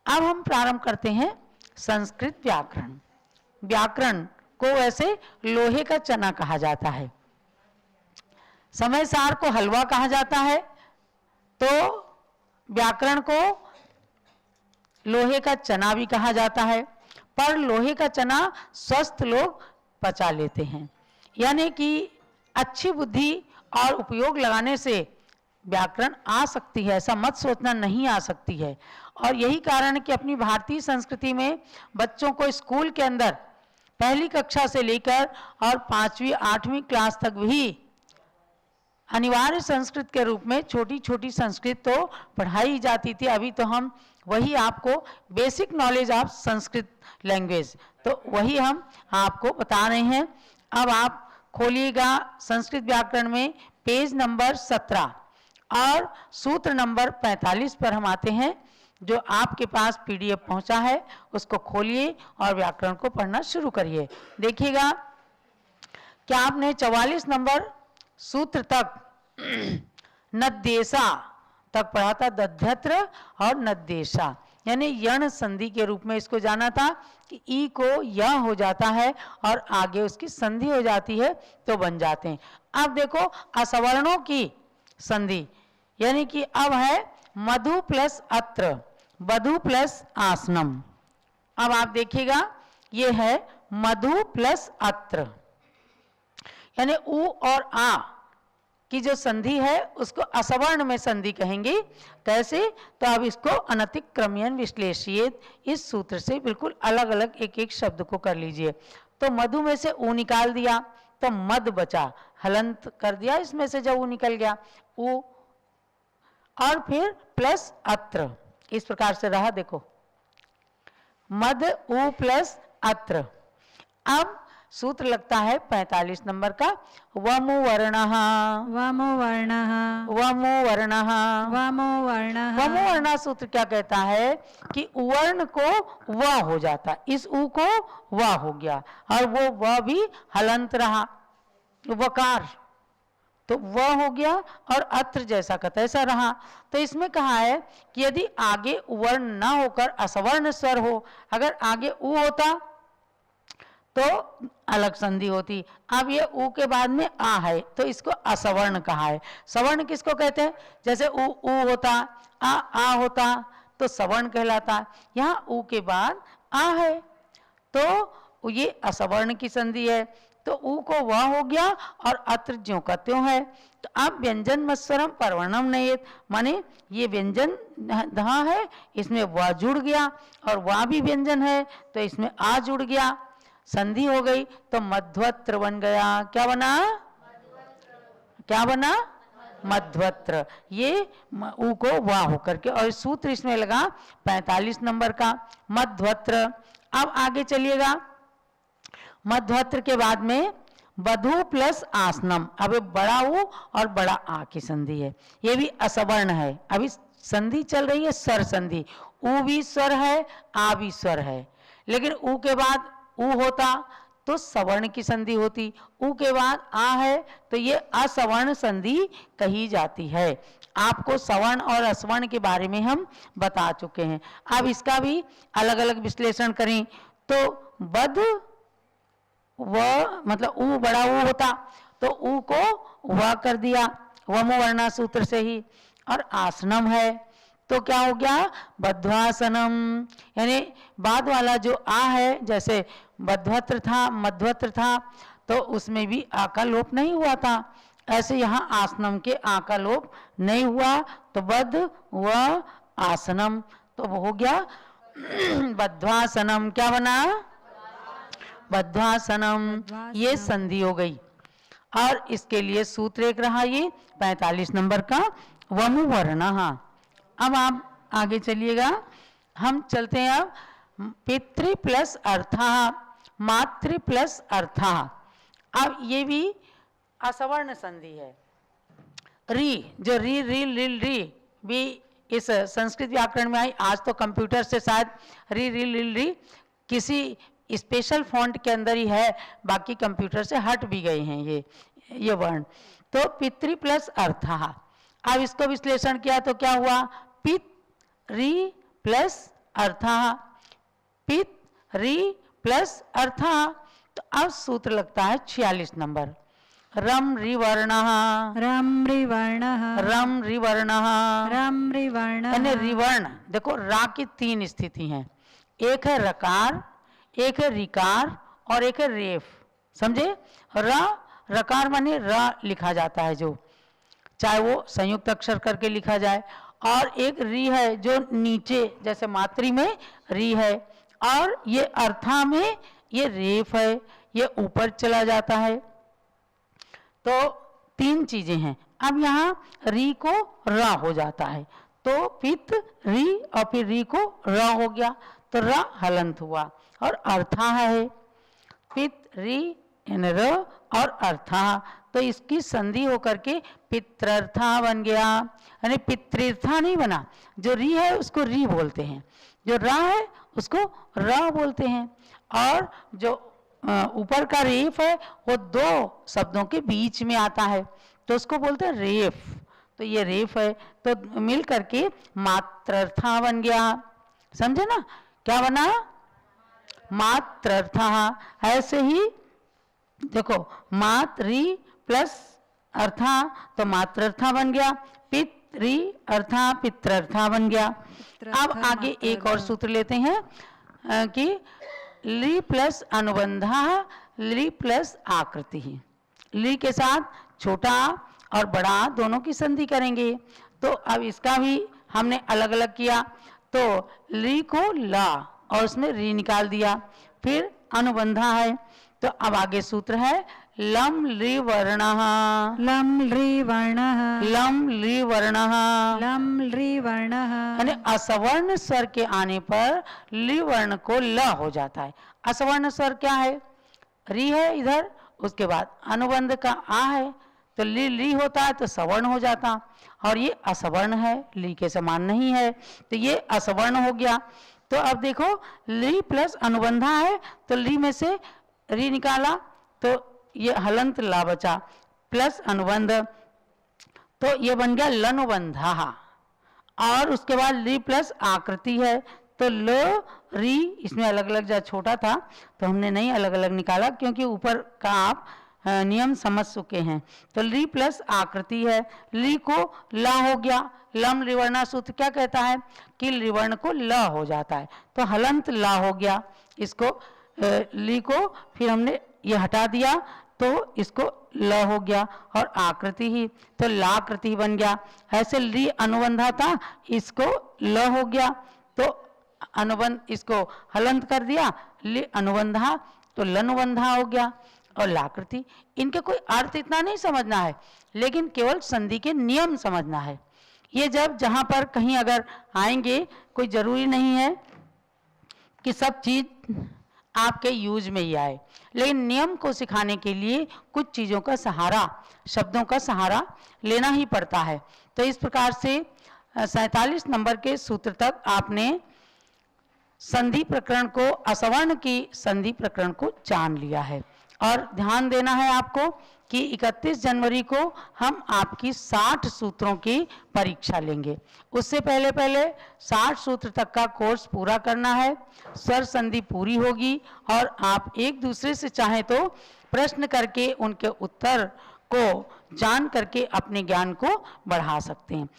अब हम प्रारंभ करते हैं संस्कृत व्याकरण। व्याकरण को वैसे लोहे का चना कहा जाता है, समय सार को हलवा कहा जाता है, तो व्याकरण को लोहे का चना भी कहा जाता है। पर लोहे का चना स्वस्थ लोग पचा लेते हैं, यानी कि अच्छी बुद्धि और उपयोग लगाने से व्याकरण आ सकती है, ऐसा मत सोचना नहीं आ सकती है। और यही कारण है कि अपनी भारतीय संस्कृति में बच्चों को स्कूल के अंदर पहली कक्षा से लेकर और 5वीं 8वीं क्लास तक भी अनिवार्य संस्कृत के रूप में छोटी छोटी संस्कृत तो पढ़ाई जाती थी। अभी तो हम वही आपको basic knowledge of Sanskrit language, तो वही हम आपको बता रहे हैं। अब आप खोलिएगा संस्कृत व्याकरण में पेज नंबर 17 और सूत्र नंबर 45 पर हम आते हैं। जो आपके पास PDF पहुंचा है उसको खोलिए और व्याकरण को पढ़ना शुरू करिए। देखिएगा क्या आपने 44 नंबर सूत्र तक नद्देशा तक पढ़ा था, दध्यत्र और नद्देशा, यानी यण संधि के रूप में इसको जाना था कि ई को य हो जाता है और आगे उसकी संधि हो जाती है तो बन जाते हैं। अब देखो असवर्णों की संधि, यानी कि अब है मधु प्लस अत्र, वधु प्लस आसनम। अब आप देखिएगा ये है मधु प्लस अत्र, यानी उ और आ की जो संधि है उसको असवर्ण में संधि कहेंगे। कैसे? तो अब इसको अनतिक्रम्यन विश्लेषित इस सूत्र से बिल्कुल अलग अलग एक एक शब्द को कर लीजिए। तो मधु में से ऊ निकाल दिया तो मद बचा, हलंत कर दिया इसमें से जब ऊ निकल गया ऊ, और फिर प्लस अत्र, इस प्रकार से रहा। देखो मद ऊ प्लस अत्र। अब सूत्र लगता है 45 नंबर का, वमु वर्णः वमो वर्णः वमु वर्णः वमो वर्णः। वमु वर्णः सूत्र क्या कहता है कि उवर्ण को व हो जाता, इस उ को व हो गया और वो व भी हलंत रहा, वकार, तो व हो गया और अत्र जैसा का तैसा रहा। तो इसमें कहा है कि यदि आगे उवर्ण ना होकर असवर्ण स्वर हो, अगर आगे उ होता तो अलग संधि होती। अब ये ऊ के बाद में आ है तो इसको असवर्ण कहा है। सवर्ण किसको कहते हैं? जैसे ऊ ऊ होता, आ होता तो सवर्ण कहलाता। यहाँ ऊ के बाद आ है तो ये असवर्ण की संधि है, तो ऊ को वह हो गया और अत्र ज्यों का त्यों है। तो अब व्यंजन मत्सरम परवर्णम नयेत, माने ये व्यंजन धा है, इसमें वह जुड़ गया और वह भी व्यंजन है तो इसमें आ जुड़ गया, संधि हो गई तो मध्वत्र बन गया। क्या बना? क्या बना? मध्वत्र। ये ऊ को वाह होकर के, और सूत्र इसमें लगा 45 नंबर का मध्वत्र। अब आगे चलिएगा, मध्वत्र के बाद में वधु प्लस आसनम। अब बड़ा ऊ और बड़ा आ की संधि है, ये भी असवर्ण है। अभी संधि चल रही है स्वर संधि, ऊ भी स्वर है आ भी स्वर है, लेकिन ऊ के बाद ऊ होता तो सवर्ण की संधि होती, ऊ के बाद आ है तो ये असवर्ण संधि कही जाती है। आपको सवर्ण और असवर्ण के बारे में हम बता चुके हैं। अब इसका भी अलग अलग विश्लेषण करें तो वध व मतलब ऊ बड़ा ऊ होता तो ऊ को व कर दिया वमो वर्णा सूत्र से ही, और आसनम है तो क्या हो गया? बद्ध्वासनम, यानी बाद वाला जो आ है, जैसे बद्ध्वत्र था मध्वत्र था तो उसमें भी आ का लोप नहीं हुआ था, ऐसे यहाँ आसनम के आ का लोप नहीं हुआ तो बद्ध व आसनम तो हो गया बद्ध्वासनम। क्या बना? बद्ध्वासनम, ये संधि हो गई। और इसके लिए सूत्र एक रहा ये 45 नंबर का वमु वर्णः। अब आप आगे चलिएगा, हम चलते हैं अब पितृ प्लस अर्थः, मातृ प्लस अर्थः। अब ये भी असवर्ण संधि है। री, जो री री लिल री भी इस संस्कृत व्याकरण में आई। आज तो कंप्यूटर से शायद री री लिल री किसी स्पेशल फॉन्ट के अंदर ही है, बाकी कंप्यूटर से हट भी गए हैं ये वर्ण। तो पितृ प्लस अर्थः। अब इसको विश्लेषण किया तो क्या हुआ? पित री प्लस अर्थः, पित री प्लस अर्थः। तो अब सूत्र लगता है 46 नंबर, रम रिवर्णः, रम रिवर्णः, रम रिवर्णः, रम रिवर्णः। यानी रिवर्ण। देखो रा की 3 स्थिति हैं, एक है रकार, एक है रिकार और एक है रेफ। समझे? र रकार माने र लिखा जाता है जो, चाहे वो संयुक्त अक्षर करके लिखा जाए, और एक री है जो नीचे जैसे मातृ में री है, और ये अर्था में ये रेफ है, ये ऊपर चला जाता है। तो 3 चीजें हैं। अब यहाँ री को र हो जाता है, तो पित री और फिर री को र हो गया, तो र हलंत हुआ और अर्था है, पित री र और अर्था। तो इसकी संधि होकर के पित्रर्था बन गया, यानी पितृर्था नहीं बना। जो री है उसको री बोलते हैं, जो रा है उसको र बोलते हैं, और जो ऊपर का रेफ है वो 2 शब्दों के बीच में आता है, तो उसको बोलते हैं रेफ। तो ये रेफ है, तो मिल करके मात्रर्था बन गया। समझे ना? क्या बना? मात्रर्था। ऐसे ही देखो मातृ प्लस अर्था, तो मात्रर्था बन गया, पितृ अर्था पित्रर्था बन गया। अब आगे एक और सूत्र लेते हैं कि ली प्लस अनुबंधा, ली प्लस आकृति। ली के साथ छोटा और बड़ा दोनों की संधि करेंगे। तो अब इसका भी हमने अलग अलग किया, तो ली को ला और उसमें री निकाल दिया, फिर अनुबंधा है। तो अब आगे सूत्र है लम ली वर्णः, लम री वर्णः, लम ली वर्णः, लम री वर्णः। यानी असवर्ण स्वर के आने पर ली वर्ण को ल हो जाता है। असवर्ण स्वर क्या है? री है इधर, उसके बाद अनुबंध का आ है, तो ली होता है तो सवर्ण हो जाता, और ये असवर्ण है, ली के समान नहीं है, तो ये असवर्ण हो गया। तो अब देखो ली प्लस अनुबंधा है, तो ली में से री निकाला तो ये हलंत ला बचा, प्लस अनुबंध, तो ये बन गया लनुबंधा। और उसके बाद ली प्लस आकृति है, तो लो री, इसमें अलग अलग जब छोटा था तो हमने नहीं अलग अलग निकाला, क्योंकि ऊपर का आप नियम समझ चुके हैं। तो ली प्लस आकृति है, ली को ला हो गया। लम रिवर्णा सूत्र क्या कहता है कि रिवर्ण को ल हो जाता है, तो हलंत ला हो गया। इसको ली को फिर हमने ये हटा दिया, तो इसको ल हो गया, और आकृति ही तो लाकृति बन गया। ऐसे ली अनुबंधा था, इसको ल हो गया, तो अनुबंध इसको हलंत कर दिया, ली अनुबंधा तो लनुबंधा हो गया, और लाकृति। इनके कोई अर्थ इतना नहीं समझना है, लेकिन केवल संधि के नियम समझना है। ये जब जहाँ पर कहीं अगर आएंगे, कोई जरूरी नहीं है कि सब चीज आपके यूज में ही आए, लेकिन नियम को सिखाने के लिए कुछ चीज़ों का सहारा, शब्दों का सहारा लेना ही पड़ता है। तो इस प्रकार से 47 नंबर के सूत्र तक आपने संधि प्रकरण को, असवर्ण की संधि प्रकरण को जान लिया है। और ध्यान देना है आपको कि 31 जनवरी को हम आपकी 60 सूत्रों की परीक्षा लेंगे। उससे पहले 60 सूत्र तक का कोर्स पूरा करना है, स्वर संधि पूरी होगी, और आप एक दूसरे से चाहें तो प्रश्न करके उनके उत्तर को जान करके अपने ज्ञान को बढ़ा सकते हैं।